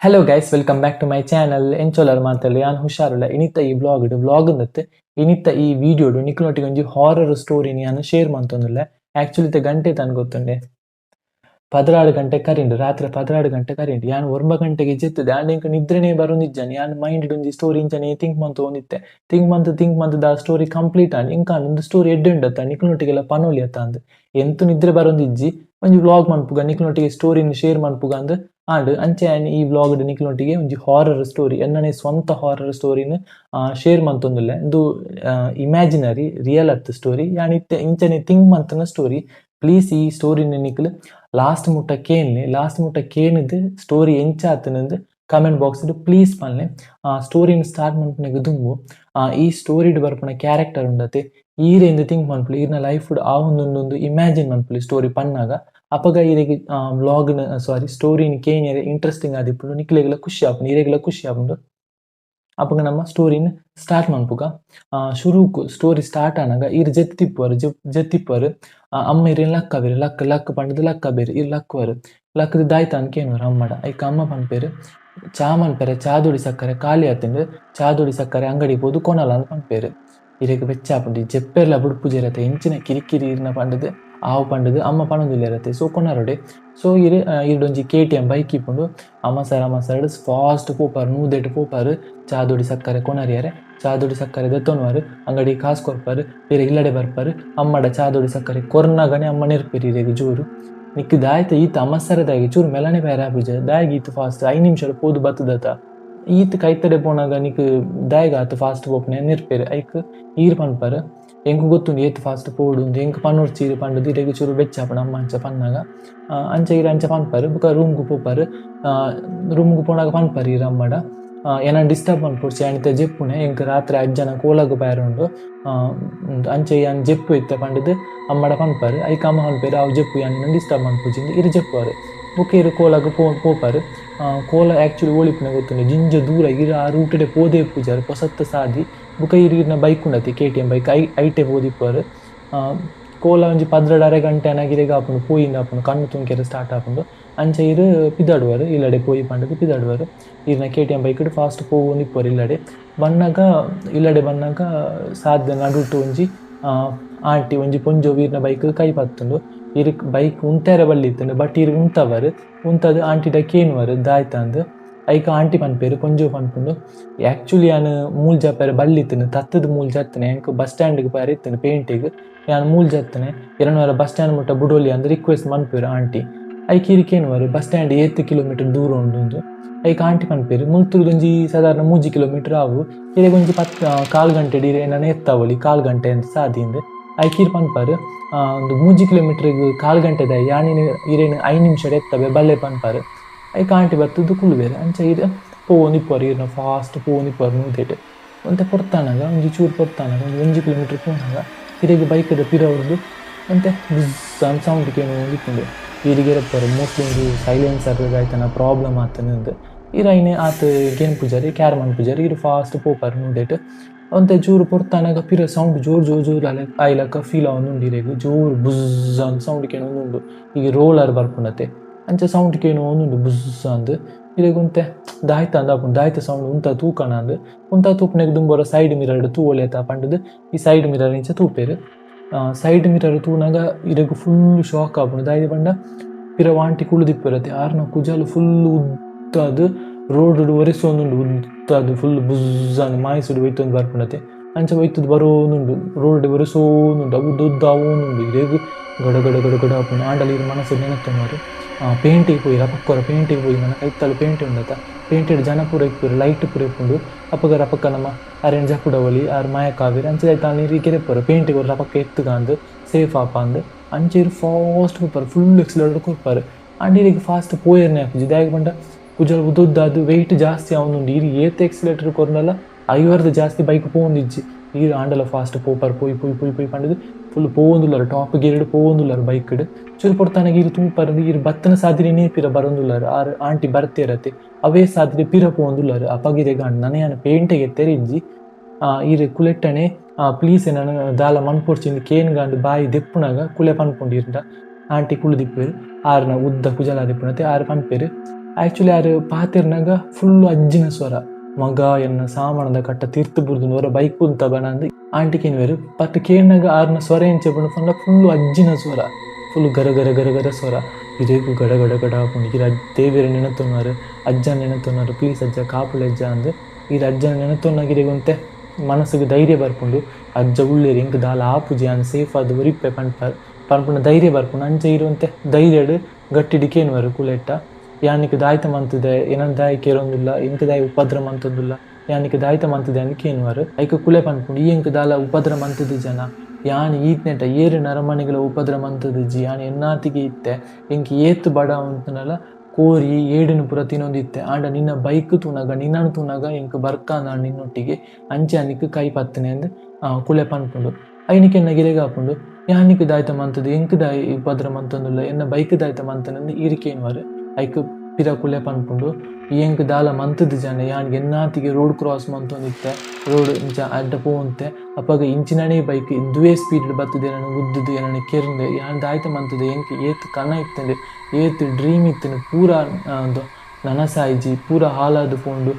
Hello guys, welcome back to my channel. ಎಂಚೋಲರ್ ಮಾತಲ್ಲಿ ನಾನು ಹುಷಾರುಲ್ಲ. ಇನಿತ್ತ ಈ ವ್ಲಾಗ್ ಅಂದತ್ತೆ ಇನಿತ್ತ ಈ ವಿಡಿಯೋಡು ನಿಕ್ಲೊಟ್ಟಿಗೆ ಒಂಜಿ ಹಾರರ್ ಸ್ಟೋರಿನಿ ನಾನು ಶೇರ್ ಮಂತೊಂದುಲ್ಲೆ. ಆ್ಯಕ್ಚುಲಿ ಗಂಟೆ ತಾನು ಗೊತ್ತುಂಡೆ 16 ಗಂಟೆ ಕರಿಂಡು, ರಾತ್ರಿ 16 ಗಂಟೆ ಕರಿಂಡು. ಯಾನು 9 ಗಂಟೆಗೆ ಜೆತ್ತದೆ ಆಂಡ ಇಂಕ ನಿದ್ರೆನೇ ಬರೋಂದಿಜ್ಜಾನೆ. ಯಾನು ಮೈಂಡ್ ಒಂಜಿ ಸ್ಟೋರಿ ಇಂಚನೆ ಥಿಂಕ್ ಮಂತ್ ಒಂದಿತ್ತೆ. ಥಿಂಕ್ ಮಂತ್ ಆ ಸ್ಟೋರಿ ಕಂಪ್ಲೀಟ್ ಆಂಡ್ ಇಂಕ ಒಂದು ಸ್ಟೋರಿ ಎಡ್ಡೆಂಡತ್ತ ನಿಕ್ಲೊಟ್ಟಿಗೆಲ್ಲ ಪನೋಲಿ ಅತ್ತ ಅಂದ್ ಎಂತು ನಿದ್ರೆ ಬರೋಂದಿಜ್ಜಿ ಒಂಜಿ ವ್ಲಾಗ್ ಮನ್ಪುಗ ನಿಕ್ಲೊಟ್ಟಿಗೆ ಸ್ಟೋರಿನ ಶೇರ್ ಮನ್ಪುಗ ಅಂದ್ ಆಂಡ್ ಅಂಚೆ ಈ ವ್ಲಾಗ್ ನಿಕ್ಲೊಟ್ಟಿಗೆ ಒಂಜಿ ಹಾರರ್ ಸ್ಟೋರಿ ಎನ್ನನೆ ಸ್ವಂತ ಹಾರರ್ ಸ್ಟೋರಿನ ಶೇರ್ ಮಂತೊಂದುಲ್ಲೆ. ಇದು ಇಮ್ಯಾಜಿನರಿ ರಿಯಲ್ ಅತ್ ಸ್ಟೋರಿ ಯಾನಿತ್ತೆ ಇಂಚನೆ ಥಿಂಕ್ ಮಂತನ ಸ್ಟೋರಿ. ಪ್ಲೀಸ್ ಈ ಸ್ಟೋರಿನ ನಿಕ್ಲು ಲಾಸ್ಟ್ ಮುಟ್ಟ ಕೇನದು ಸ್ಟೋರಿ ಎಂಚಾತನಂದು ಕಮೆಂಟ್ ಬಾಕ್ಸ್ ಪ್ಲೀಸ್ ಪನ್ಲೆ. ಸ್ಟೋರಿನ ಸ್ಟಾರ್ಟ್ ಮನ್ಪುನಗ ದುಂಬು ಈ ಸ್ಟೋರಿಡ್ ಬರ್ಪುನ ಕ್ಯಾರೆಕ್ಟರ್ ಉಂಡತೆ ಈರೆಂದು ಥಿಂಕ್ ಮನ್ಪುಲಿ ಈರ್ನ ಲೈಫ್ ಆ ಒಂದು ಇಮ್ಯಾಜಿನ್ ಮನ್ಪುಲಿ ಸ್ಟೋರಿ ಪನ್ನಾಗ ಅಪಗ ಈರೆಗೆ ಸ್ಟೋರಿನ ಕೇನಿಯರೆ ಇಂಟ್ರೆಸ್ಟಿಂಗ್ ಆದಿಪ್ಪುಂಡು ನಿಕ್ಲೆಗೆಲ್ಲ ಖುಷಿ ಆಪುಂಡು ಈರೆಗೆಲ್ಲ ಖುಷಿ ಆಪುಂಡು. ಅಪಗ ನಮ್ಮ ಸ್ಟೋರಿನ ಸ್ಟಾರ್ಟ್ ಮನ್ಪುಗ ಶುರುಕು ಸ್ಟೋರಿ ಸ್ಟಾರ್ಟ್ ಆನಾಗ ಈರ್ ಜೆತ್ತಿಪ್ಪರು ಅಮ್ಮ ಇರೇನು ಲಕ್ಕ ಪಂಡದು ಲಕ್ಕ ಬೇರೆ ಇರ್ ಲಕ್ಕುವರು ಲಕ್ಕದ ದಾಯ್ತಾನ್ ಕೇನುವರು ಅಮ್ಮಡ ಐಕ ಅಮ್ಮ ಪನ್ಪೇರು ಚಾ ಮನ್ಪೆರೆ ಚಾದೊಡಿ ಸಕ್ಕರೆ ಖಾಲಿ ಆತಂದು ಚಾದೊಡಿ ಸಕ್ಕರೆ ಅಂಗಡಿ ಪೋದು ಕೊನಲ ಅಂತ ಪನ್ಪೇರು. ಇರೆಗ್ ಬೆಚ್ಚಾಪುಂಡು ಜೆಪ್ಪೆರ್ಲ ಬುಡ್ಪುಜಿರತ್ತೆ ಎಂಚಿನ ಕಿರಿಕಿರಿ ಇರ್ನ ಪಂಡದು ಆವು ಪಂಡದು ಅಮ್ಮ ಪಣೊಂದುಲ್ಲೆರತ್ತೆ. ಸೊ ಕೊನರೊಡೆ ಸೊ ಇರ್ಡೊಂಜಿ KTM ಬೈಕ್ ಇಪ್ಪುಂಡು ಅಮ್ಮ ಸರ್ ಫಾಸ್ಟ್ ಪೋಪಾರು ನೂದೆಟ್ ಪೋಪಾರು ಚಾದೊಡಿ ಸಕ್ಕರೆ ಕೊನರಿಯಾರೆ. ಚಾದೊಡಿ ಸಕ್ಕರೆ ದೆತ್ತೊನ್ವಾರು ಅಂಗಡಿ ಕಾಸು ಕೊರ್ಪಾರು ಬೇರೆ ಇಲ್ಲಡೆ ಬರ್ಪಾರು. ಅಮ್ಮಡ ಚಾದೊಡಿ ಸಕ್ಕರೆ ಕೊರ್ನಾಗನೆ ಅಮ್ಮ ನೆರ್ಪೇರಿ ಇರೆಗ್ ಜೋರು ನಿಕ್ ದಾಯ್ತ ಈತ ಅಮ್ಮಸರದಾಗಿ ಚೂರು ಮೆಲನೆ ಬೇರೆ ಆಪುಜ ದಾಯಿಗೆ ಈತ ಫಾಸ್ಟ್ 5 ನಿಮಿಷ ಪೋದು ಬತ್ತದತ್ತ ಈತ ಕೈತಡೆ ಪೋನಾಗ ನಿಕ್ ದಾಯಿಗ ಆತ ಫಾಸ್ಟ್ ಪೋಪನೆ ನೆರ್ಪೇರು ಐಕ್ ಈರ್ ಪನ್ಪಾರು ಎಂಕು ಗೊತ್ತುಂಡು ಏತ್ ಫಾಸ್ಟ್ ಪೋಡು ಎಂಕ್ ಪನ್ನೋರ್ ಚೀರು ಪಂಡದು ಇರೆಗ್ ಚೂರು ಬೆಚ್ಚಾಪುಂಡು ಅಮ್ಮ ಅಂಚ ಪನ್ನಾಗ ಅಂಚ ಪನ್ಪಾರು ಬುಕ ರೂಮ್ಗು ಪೋಪಾರು. ರೂಮ್ಗು ಪೋನಾಗ ಪನ್ಪಾರು ಈರ ಅಮ್ಮಡ ಏನ ಡಿಸ್ಟರ್ಬ್ ಅನ್ಪುಡ್ಸಿ ಅಣಿತ ಜೆಪ್ಪುನೆ ಎಂಕ್ ರಾತ್ರಿ ಅಜ್ಜನ ಕೋಲಾಗ ಬಯರುಂಡು ಅಂಚೆ ಯಾನ್ ಜೆಪ್ಪು ಇತ್ತೆ ಪಂಡದು ಅಮ್ಮಡ ಪನ್ಪಾರು ಐಕ ಅಮ್ಮ ಪನ್ಪೇರು ಅವು ಜೆಪ್ಪು ಯಾನ್ ಡಿಸ್ಟರ್ಬ್ ಅನ್ಪುಜಿಂದು ಇರು ಜೆಪ್ಪುವರು ಬುಕ್ಕ ಇರು ಕೋಲಾಗ ಪೋಪಾರು. ಕೋಲ ಆ್ಯಕ್ಚುಲಿ ಓಳಿಪುನೆ ಗೊತ್ತುಂಡು ಜಿಂಜ ದೂರ ಇರು ಆ ರೂಟಡೆ ಪೋದೆ ಪೂಜಾರು ಪೊಸತ್ತ ಸಾದಿ ಬುಕ ಇರ್ನ ಬೈಕ್ ಉಂಡತಿ KTM ಬೈಕ್ ಐಟೆ ಪೋದಿಪ್ಪರು. ಕೋಲ ಒಂಜಿ 12 ಗಂಟೆ ಅನಗಿರೆಗ ಆಪುಂಡು ಪೋಯಿಂದ ಆಪುಂಡು ಕಣ್ಣು ತುಂಕೆರೆ ಸ್ಟಾರ್ಟ್ ಆಪುಂಡು ಅಂಚೆ ಇರು ಪಿದಾಡುವರು ಇಲ್ಲಡೆ ಪೋಯಿ ಪಂಡದು ಪಿದಾಡುವರು. ಇರ್ನ KTM ಬೈಕ್ ಫಾಸ್ಟ್ ಪೋವೊಂದಿಪ್ಪರು ಇಲ್ಲಡೆ ಬನ್ನಾಗ ಸಾಧ್ಯ ನಡುಟು ಒಂಜಿ ಆಂಟಿ ಒಂಜಿ ಪೊಂಜೋ ವೀರ್ನ ಬೈಕ್ ಕೈ ಪತ್ತುಂಡು ಇರ್ಕ್ ಬೈಕ್ ಉಂತೆರೆ ಬಲ್ಲಿತ್ತುಂಡು ಬಟ್ ಇರ್ ಉಂತದು ಆಂಟಿದ ಕೇನುವರು ದಾಯ್ತಂದು ಐಕ ಆಂಟಿ ಪನ್ಪೇರು ಪೊಂಜೋ ಪನ್ಪುಂಡು. ಆ್ಯಕ್ಚುಲಿ ಯಾನು ಮೂಲ್ ಜಪ್ಪರೆ ಬಲ್ಲಿತ್ತುಂಡು ತತ್ತದ ಮೂಲ್ ಜತ್ತನೆ ಎಂಕ್ ಬಸ್ ಸ್ಟ್ಯಾಂಡ್ಗೆ ಪಾರ ಇತ್ತುಂಡು ಪೇಂಟಿಗೆ ಯಾನು ಮೂಲ್ ಜತ್ತನೆ ಎರಡುವರೆ ಬಸ್ ಸ್ಟ್ಯಾಂಡ್ ಮುಟ್ಟ ಬುಡೋಲಿ ಅಂದ್ ರಿಕ್ವೆಸ್ಟ್ ಮನ್ಪೇರು ಆಂಟಿ ಐಕ್ ಇರಿಕೇನುವರು ಬಸ್ ಸ್ಟ್ಯಾಂಡ್ 8 ಕಿಲೋಮೀಟರ್ ದೂರ ಉಂಡು ಐಕ ಆಂಟಿ ಪನ್ಪೇರು ಮುಲ್ತುರ್ದೊಂಜಿ ಸಾಧಾರಣ 3 ಕಿಲೋಮೀಟರ್ ಆವು ಇರೆಗೊಂಜಿ 4 ಗಂಟೆ ಡೀರೆ ನಾನು ಎತ್ತಾವಲಿ 4 ಗಂಟೆ ಅಂತ ಸಾದಿಂದ ಐಕೀರ್ ಪನ್ಪಾರು ಒಂದು 3 ಕಿಲೋಮೀಟರ್ಗೆ 4 ಗಂಟೆದ ಯಾನಿನ ಇರೇನು 5 ನಿಮಿಷ ಎತ್ತವೆ ಬಲ್ಲೆ ಪನ್ಪಾರು ಐಕ ಆಂಟಿ ಬತ್ತದು ಕುಳ್ಬೇರೆ ಅಂಚ ಇರ ಪೋವೊಂದಿಪ್ಪರು ಇರ್ನ ಫಾಸ್ಟ್ ಪೋವೊಂದಿಪ್ಪರು ನೂದೆಟ್ ಒಂತೆ ಪೊರ್ತಾನಾಗ ಒಂಜಿ ಚೂರು ಪೊರ್ತಾನಾಗ 1 ಕಿಲೋಮೀಟರ್ ಪೋನಾಗ ಇರೆಗೆ ಬೈಕದ ಪಿರವ್ರದ್ದು ಅಂತೆ ಅಂತ ಸೌಂಡ್ ಕೇಳೋಂದಿಪ್ಪುಂಡು ಇರಿಗೆರಪ್ಪರು ಮೋಸ್ಟ್ಲಿ ಸೈಲೆನ್ಸರ್ ಆಯ್ತನ ಪ್ರಾಬ್ಲಮ್ ಆತನಂದು ಇರೈನೆ ಆತ ಗೇಮ್ ಪೂಜಾರಿ ಕ್ಯಾರಮನ್ ಪೂಜಾರಿ ಇರು ಫಾಸ್ಟ್ ಪೋಪಾರು ನೂದೆಟ್ ಒಂತೆ ಜೋರು ಪೊರ್ತಾನಾಗ ಪಿರ ಸೌಂಡ್ ಜೋರು ಅಲೆ ಆಯ್ಲಕ್ಕ ಫೀಲ್ ಆವೊಂದುಂಡು ಇರೆಗ್ ಜೋರು ಬುಝ್ ಅಂತ ಸೌಂಡ್ ಕೇಳೋಂದುಂಡು ಈಗ ರೋಲರ್ ಬರ್ಪುಂಡತೆ ಅಂಚ ಸೌಂಡ್ ಕೇಳೋಂದುಂಡು ಬುಝ್ ಅಂದ್ ಇರೆಗೊಂತೆ ದಾಯ್ತ ಅಂದಾಪುಂಡು ದಾಯ್ತ ಸೌಂಡ್ ಉಂತ ತೂಕಣ ಅಂದ್ ಉಂತ ತೂಪನೆಗ್ ದುಂಬರ ಸೈಡ್ ಮಿರರ್ ತೂವೊಲಿಯತ ಪಂಡದು ಈ ಸೈಡ್ ಮಿರರ್ ಇಂಚ ತೂಪೇರು. ಸೈಡ್ ಮಿರರ್ ತೂನಾಗ ಇರೆಗ್ ಫುಲ್ ಶಾಕ್ ಆಪುಂಡು ದಾಯ್ದ ಪಂಡ ಪಿರ ವಾಂಟಿ ಕುಳಿದಿಪ್ಪಿರತ್ತೆ ಆರ್ನ ಕುಜಾಲು ಫುಲ್ ಉದ್ದದು ರೋಡ್ ಒರೆಸೋಂದುಂಡು ಉದ್ದದು ಫುಲ್ ಬುಝ್ ಅಂದ್ ಮಾಯಿಸುಡು ಒಯ್ತೊಂದು ಬರ್ಪುಂಡತೆ ಅಂಚ ಒಯ್ತದ್ದು ಬರೋಂದುಂಡು ರೋಡ್ ಒರೆಸೋಂದುಂಡು ಅವು ದೊಡ್ಡ ಆವೊಂದುಂಡು ಇರೆಗ್ ಗಡ ಆಪುಂಡು ಆಂಡಲ ಇರು ಮನಸ್ಸು ನೆನತ್ತುಮಾರು ಪೇಂಟಿಗೆ ಪೋಯಿರ ಪಕ್ಕೋರ ಪೇಂಟಿಗೆ ಪೋಯಿ ಮನ ಕೈತ್ತಲು ಪೇಂಟ್ ಉಂಡತ ಪೇಂಟೆಡ್ ಜನ ಪೂರ ಇಪ್ಪರು ಲೈಟ್ ಪೂರ ಇಪ್ಪುಂಡು ಅಪ್ಪಗರ ಪಕ್ಕ ನಮ್ಮ ಅರೆನ್ ಜಪುಡವಲಿ ಆರು ಮಾಯ ಕಾವೇರಿ ಅಂಚೆ ನೀರು ಕೆರೆಪ್ಪರು ಪೇಂಟಿಗೆ ಅವ್ರ ಪಕ್ಕ ಎತ್ತುಗಾಂದು ಸೇಫ್ ಆಪ ಅಂದು ಅಂಚೆರು ಫಾಸ್ಟ್ ಕೊಡ್ಪಾರು ಫುಲ್ ಎಕ್ಸಲೇಟರ್ ಕೊಡ್ಪಾರು ಅಂಡಿರಿಗೆ ಫಾಸ್ಟ್ ಪೋಯರ್ನೇ ಹಾಕುಜಿ ದಾಯಕ ಬಂಡ ಕುಜಲ್ ಉದ್ದದ್ದು ವೆಯ್ಟ್ ಜಾಸ್ತಿ ಅವನುಂಡು ಇರು ಏತ್ ಎಕ್ಸಲೇಟರ್ ಕೊರ್ನಲ್ಲ 50 ಜಾಸ್ತಿ ಬೈಕ್ ಪೋಂದಿಜ್ಜಿ ಈರು ಆಂಡಲ ಫಾಸ್ಟ್ ಪೋಪಾರು ಪೋಯಿ ಪಂಡದು ಫುಲ್ ಪೋವೊಂದುಲ್ಲಾರು ಟಾಪ್ ಗೇರ್ಡ್ ಪೋವೊಂದುಲ್ಲಾರು ಬೈಕ್ಡ್ ಚೂರು ಪೊಡ್ತಾನಾಗ ಇರು ತೂಪರು ಇರು ಬತ್ತನ ಸಾದಿರಿನೇ ಪಿರ ಬರೊಂದುಲ್ಲಾರು ಆರು ಆಂಟಿ ಬರ್ತಿರತ್ತೆ ಅವೇ ಸಾದಿರಿ ಪಿರ ಪೋವೊಂದುಲ್ಲಾರು ಅಪಗಿರೆ ಗಾಂಡ್ ನನಯಾನ ಪೇಂಟೆಗೆ ತೆರಿಜ್ಜಿ ಇರು ಕುಲೆಟ್ಟನೆ ಪ್ಲೀಸ್ ನಾನು ದಾಲ ಮನ್ಪೊಡ್ಚಿಂದು ಕೇನ್ ಗಾಂಡ್ ಬಾಯಿ ದೆಪ್ಪುನಾಗ ಕುಲೆ ಪನ್ಪುಂಡಿರ್ದ ಆಂಟಿ ಕುಳಿದಿಪ್ಪೇರು ಆರ್ನ ಉದ್ದ ಕುಜಲ ದಿಪ್ಪುನತೆ ಆರು ಪನ್ಪೇರು ಆ್ಯಕ್ಚುಲಿ ಯಾರು ಪಾತಿರ್ನಾಗ ಫುಲ್ಲು ಅಜ್ಜಿನ ಸ್ವರ ಮಗ ಎನ್ನ ಸಾಮಾನದ ಕಟ್ಟ ತೀರ್ತು ಬುರ್ದು ಅವರ ಬೈಕ್ ಕುಂತ ಬನ ಅಂದು ಆಂಟಿಕೇನು ಬೇರು ಬಟ್ ಕೇಳಿನಾಗ ಆರ್ನ ಸ್ವರ ಎಂಚೆ ಬಂದು ಫಂಡ ಫುಲ್ಲು ಅಜ್ಜಿನ ಸ್ವರ ಫುಲ್ ಗರ ಗರ ಗರ ಗರ ಸ್ವರ ಇದೇಕು ಗಡ ಗಡ ಗಡ ಹಾಕೊಂಡು ಇದು ದೇವಿಯರ ನೆನತೊన్నారు ಅಜ್ಜನ ನೆನತೊన్నారు ಪ್ಲೀಸ್ ಅಜ್ಜ ಕಾಪುಳ ಅಜ್ಜ ಅಂದು ಇದು ಅಜ್ಜನ ನೆನತೊನ್ನಾಗಿರಿಗೊಂತೆ ಮನಸ್ಸಿಗೆ ಧೈರ್ಯ ಬರ್ಕೊಂಡು ಅಜ್ಜ ಉಳ್ಳೇರಿ ಇಂಕ ದಾಲ ಆಪುಜಿ ಅನ್ ಸೇಫ್ ಅದು ಉರಿಪ್ಪೆ ಪನ್ಪುನ ಧೈರ್ಯ ಬರ್ಕೊಂಡು ಅಂಚೆ ಇರುವಂತೆ ಧೈರ್ಯಡ್ ಗಟ್ಟಿಡಿಕೇನುವರು ಕುಲೆಟ್ಟ ಯಾನಿಕ್ ದಾಯ್ತ ಮಂತದೆ ಏನಂತ ದಾಯಿ ಕೇರೊಂದಿಲ್ಲ ಇಂಕ ದಾಯಿ ಉಪದ್ರ ಮಂತದಿಲ್ಲ ಯಾನಿಕ್ ದಾಯ್ತ ಮಂತದೆ ಅಂದ್ ಕೇನುವರು ಐಕ ಕುಲೆ ಪನ್ಪುಂಡು ಈ ಇಂಕ ದಾಲ ಉಪದ್ರ ಮಂತದ ಜನ ಯಾನ್ ಈತ್ನೆಟ ಏರು ನರಮಣಿಗಳ ಉಪದ್ರ ಮಂತದ ಜಿ ಯಾನ್ ಎನ್ನಾತಿಗೆ ಇತ್ತೆ ಇಂಕ ಏತ್ ಬಡ ಅಂತನಲ್ಲ ಕೋರಿ ಏಡಿನ ಪುರ ತಿನ್ನೊಂದಿತ್ತೆ ಆಂಡ ನಿನ್ನ ಬೈಕ್ ತೂನಾಗ ನಿನ್ನನ್ನು ತೂನಾಗ ಇಂಕ ಬರ್ಕಾಂದ ನಿನ್ನೊಟ್ಟಿಗೆ ಅಂಚೆ ಅನಿಕ್ ಕೈ ಪತ್ತನೆ ಅಂದ್ ಕುಲೆ ಪನ್ಪುಂಡು ಐನಿಕೆ ಎನ್ನ ಗಿರೆಗ ಹಾಪುಂಡು ಯಾನಿಕ್ ದಾಯ್ತ ಮಂತದು ಎಂಕ್ ದಾಯಿ ಉಪದ್ರ ಮಂತೊಂದುಲ್ಲ ಎನ್ನ ಬೈಕ್ ದಾಯ್ತ ಮಂತನಂದು ಈರಿಕೇನುವರು ಐಕ್ ಪಿರ ಕುಲೆ ಪನ್ಪುಂಡು ಎಂಕ್ ದಾಲ ಮಂತದ ಜನ ಯಾನ್ಗೆ ಎನ್ನಾತಿಗೆ ರೋಡ್ ಕ್ರಾಸ್ ಮಂತೊಂದಿತ್ತೆ ರೋಡ್ ಅಡ್ಡ ಪೋಂತೆ ಅಪ್ಪಾಗ ಇಂಚಿನನೇ ಬೈಕ್ ಇದುವೇ ಸ್ಪೀಡ್ ಬರ್ತದೆ ನಾನು ಗುದ್ದದು ಏನನ್ನು ಕೆರ್ಂದೆ ಯಾನ್ ದಾಯ್ತ ಮಂತದೆ ಎಂಕ್ ಏತ್ ಕನ ಇತ್ತಂದೆ ಏತ್ ಡ್ರೀಮ್ ಇತ್ತಂದೆ ಪೂರ ಒಂದು ನನಸಾಯ್ಜಿ ಪೂರ ಹಾಲಾದು ಪೋಂಡು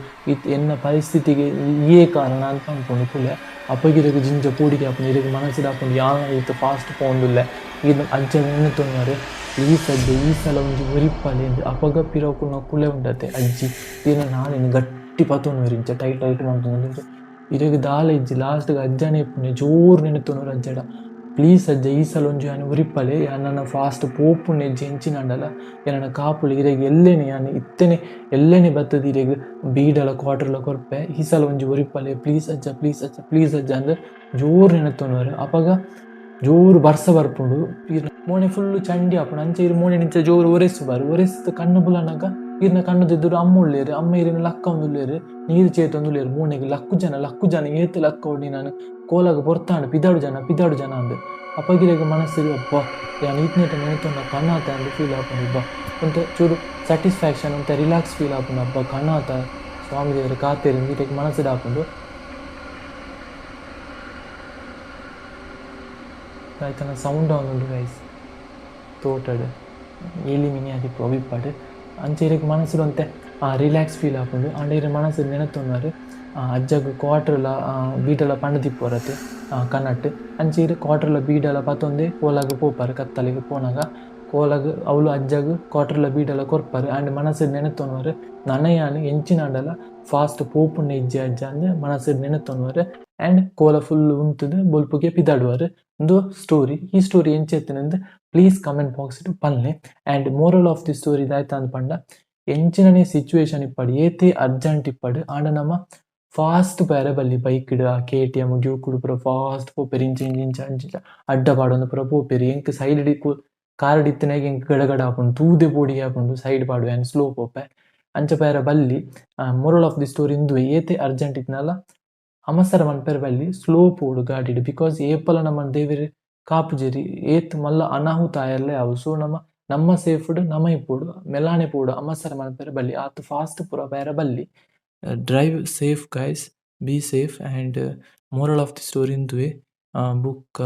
ಎನ್ನ ಪರಿಸ್ಥಿತಿಗೆ ಇಯೇ ಕಾರಣ ಅಂತ ಅನ್ಕೊಂಡು ಕುಲೆ ಅಪ್ಪಗಿರಗೆ ಜಿಂಜ ಪೂಡಿಗೆ ಹಾಕೊಂಡು ಇರಗೆ ಮನಸ್ಸಿಗೆ ಹಾಕೊಂಡು ಯಾನ ಇತ್ತು ಫಾಸ್ಟ್ ಪೋಂಡುಲ್ಲೆ ಇದು ಅಜ್ಜ ನೆನತೊನ್ನರು ಈ ಸದ್ಯ ಈ ಸಲ ಒಂದು ಉರಿಪ್ಪಲಿ ಎಂದು ಅಪಗ ಪಿರೋಕು ಕುಲೆ ಉಂಡತೆ ಅಜ್ಜಿ ದಿನ ನಾನೇನು ಗಟ್ಟಿ ಪತೋನು ಇಂಚ ಟೈಟ್ ಟೈಟ್ ಮಾಡ್ಕೊಂಡು ಇರಗೆ ದಾಲ ಇಜ್ಜಿ ಲಾಸ್ಟ್ಗೆ ಅಜ್ಜನೇ ಪುಣ್ಯ ಜೋರು ನೆನತೋನರು ಅಜ್ಜಡ ಪ್ಲೀಸ್ ಅಜ್ಜ ಈ ಸಲ ಒಂಜಿ ಯಾನು ಉರಿಪ್ಪಲೆ ನನ್ನ ಫಾಸ್ಟ್ ಪೋಪುಣ್ಣ ಎಜ್ಜಿ ಹೆಂಚಿನಂಡಲ್ಲ ನನ್ನ ಕಾಪುಳು ಇರೆಗೆ ಎಲ್ಲೇನೆ ಯಾನು ಇತ್ತೇನೆ ಎಲ್ಲೇನೆ ಬರ್ತದೆ ಇರೆಗೆ ಬೀಡಲ ಕ್ವಾರ್ಟರ್ಲ ಕೊರ್ಪೆ ಈ ಸಲ ಒಂಜಿ ಉರಿಪ್ಪಲೆ ಪ್ಲೀಸ್ ಅಜ್ಜ ಪ್ಲೀಸ್ ಅಜ್ಜ ಪ್ಲೀಸ್ ಅಜ್ಜ ಅಂದ್ರೆ ಜೋರು ನೆನತೋನವರು ಅಪಗ ಜೋರು ಬರ್ಸ ಬರ್ಪುಂಡು ಮೋನೆ ಫುಲ್ಲು ಚಂಡಿ ಹಾಪುಂಡು ಅಂಚೆ ಇರು ಮೋನೆ ನಿಂಚ ಜೋರು ಒರೆಸ್ತು ಕಣ್ಣು ಬುಲನಾಗ ಇರ್ನ ಕಣ್ಣು ದಿದ್ದರು ಅಮ್ಮ ಉಳ್ಳೇರು ಅಮ್ಮ ಇರಿನ ಲಕ್ಕ ಒಂದುಳ್ಳೇರು ನೀರು ಚೇತೊಂದುಳ್ಳೇರು ಮೋನೆಗೆ ಲಕ್ಕು ಜನ ಏತು ಲಕ್ಕ ಹೊಡಿ ನಾನು ಕೋಲಾಗ ಪೊರ್ತಾಂಡು ಪಿದಾಡು ಜನ ಅಂದು ಅಪ್ಪಗಿರೆಗೆ ಮನಸ್ಸಿಗೆ ಅಪ್ಪ ಯಾನು ಈತ್ನೇಟ ನೆನತೊಂಡ ಕಣ್ಣಾತ ಅಂದು ಫೀಲ್ ಹಾಕೊಂಡು ಅಪ್ಪ ಒಂತ ಚೂರು ಸ್ಯಾಟಿಸ್ಫ್ಯಾಕ್ಷನ್ ಅಂತ ರಿಲ್ಯಾಕ್ಸ್ ಫೀಲ್ ಹಾಕೊಂಡು ಅಪ್ಪ ಕಣ್ಣಾತ ಸ್ವಾಮಿ ದೇವರ ಕಾತೇರಿ ಇದಕ್ಕೆ ಮನಸ್ಸಿಗೆ ಹಾಕೊಂಡು ಆಯ್ತನ ಸೌಂಡ್ ಅವನುಂಡು ಗೈಸ್ ತೋಟಡ್ ಏಲಿ ಮಿನಿ ಆದಿ ಪ್ರೊವಿಪಾಡು ಅಂಚೆರಿಗೆ ಮನಸ್ಸಿರುವಂತೆ ರಿಲ್ಯಾಕ್ಸ್ ಫೀಲ್ ಹಾಕೊಂಡು ಅಂಡ ಮನಸ್ಸು ನೆನತೊನ್ನರು ಅಜ್ಜಗ ಕ್ವಾರ್ಟರ್ಲ ಬೀಡಲ ಪಂಡು ತಿಪ್ಪೋರತ್ತೆ ಕನ್ನಟ್ ಅಂಚೀರು ಕ್ವಾರ್ಟರ್ಲ ಬೀಡಲ ಪತ್ತೊಂದೆ ಕೋಲಾಗ ಪೋಪಾರು ಕತ್ತಲಿಗೆ ಪೋನಾಗ ಕೋಲಾಗ ಅವಳು ಅಜ್ಜಗ ಕ್ವಾರ್ಟರ್ಲ ಬೀಡಲ ಕೊರ್ಪಾರು ಆ್ಯಂಡ್ ಮನಸ್ಸು ನೆನತೊನ್ನುವರು ನನಯಾನು ಎಂಚಿನಾಡಲ ಫಾಸ್ಟ್ ಪೋಪುಣ್ಣ ಇಜ್ಜಿ ಅಜ್ಜ ಅಂದ್ರೆ ಮನಸ್ಸು ನೆನತೊನ್ನುವರು ಆ್ಯಂಡ್ ಕೋಲ ಫುಲ್ ಉಂತದು ಬೊಲ್ಪುಗೆ ಪಿದಾಡುವರು ಒಂದು ಸ್ಟೋರಿ ಈ ಸ್ಟೋರಿ ಎಂಚೆತ್ತಿನಂದು ಪ್ಲೀಸ್ ಕಮೆಂಟ್ ಬಾಕ್ಸ್ ಇಟ್ಟು ಪನ್ನೆ and moral of the story ಇದಾಯ್ತು ಅಂದ್ ಪಂಡ ಎಂಚಿನನೇ ಸಿಚುವೇಶನ್ ಇಪ್ಪಡು ಏತೇ ಅರ್ಜೆಂಟ್ ಇಪ್ಪಡು ಆಂಡ ನಮ್ಮ ಫಾಸ್ಟ್ ಬೇರೆ ಬಲ್ಲಿ ಬೈಕ್ ಇಡ KTM ಡ್ಯೂಕ್ ಪೂರ ಫಾಸ್ಟ್ ಪೋಪೆರಿ ಇಂಚ ಅಡ್ಡ ಪಾಡೊಂದು ಪೂರ ಪೋಪೆರಿ ಎಂಕ್ ಸೈಡ್ ಇಡಿ ಕಾರ್ ಇತ್ತಿನಾಗ ಎಂಕ್ ಗಡಗಡ ಹಾಕೊಂಡು ತೂದೆ ಬೋಡಿಗೆ ಹಾಕೊಂಡು ಸೈಡ್ ಪಾಡುವೆ ಆ್ಯಂಡ್ ಸ್ಲೋ ಪೋಪೆ ಅಂಚ ಬೇರೆ ಬಲ್ಲಿ ಮೋರಲ್ ಆಫ್ ದಿ ಸ್ಟೋರಿ ಇಂದುವೆ ಏತೆ ಅರ್ಜೆಂಟ್ ಇತ್ನಲ್ಲ ಅಮಸರ ಮನ್ಪೇರ್ ಬಲ್ಲಿ ಸ್ಲೋ ಪೋಡು ಗಾಡಿಡು ಬಿಕಾಸ್ ಏಪಲ ನಮ್ಮ ದೇವಿರು ಕಾಪುಜೆರಿ ಏತ್ ಮಲ್ಲ ಅನಾಹುತ ಆಯಲ್ಲೇ ಅವು ಸೊ ನಮ್ಮ ಸೇಫ್ಡ್ ನಮ್ಮ ಇಪ್ಪೋಡು ಮೆಲಾನೆ ಪೋಡು ಅಮಸರ ಮನ್ಪೇರ್ ಬಲ್ಲಿ ಆತು ಫಾಸ್ಟ್ ಪೂರ ಬೇರೆ ಬಲ್ಲಿ drive safe guys be safe and moral of the story ಇಂದುವೆ ಬುಕ್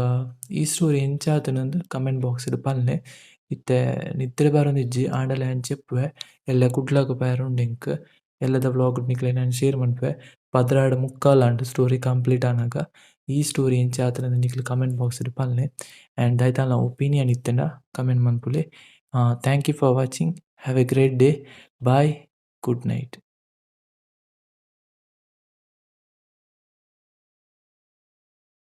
ಈ ಸ್ಟೋರಿ ಎಂಚಾತನಂದು ಕಮೆಂಟ್ ಬಾಕ್ಸ್ ಇಡು ಪನ್ನೆ ಇತ್ತೆ ನಿದ್ರೆ ಬರೋಂದಿಜ್ಜಿ ಆಂಡಲೆ ಹಂಚೆಪ್ಪುವೆ ಎಲ್ಲ ಕುಡ್ಲಾಗ ಪಾಯರುಂಡು ಎಂಕ್ ಎಲ್ಲದ ವ್ಲಾಗ್ ನಿಕ್ಲೆ ನಾನು ಶೇರ್ ಮನ್ಪುವೆ ಪದ್ರಾಡ್ ಮುಕ್ಕಾಲ ಸ್ಟೋರಿ ಕಂಪ್ಲೀಟ್ ಆನಾಗ ಈ ಸ್ಟೋರಿ ಎಂಚಾತನಂದು ನಿಕ್ಲೆ ಕಮೆಂಟ್ ಬಾಕ್ಸ್ ಇಡು ಪನ್ನೆ ಆ್ಯಂಡ್ ದಾಯ್ತಾನ ಒಪಿನಿಯನ್ ಇತ್ತೆಂಡ ಕಮೆಂಟ್ ಮನ್ಪುಲೆ thank you for watching have a great day bye good night.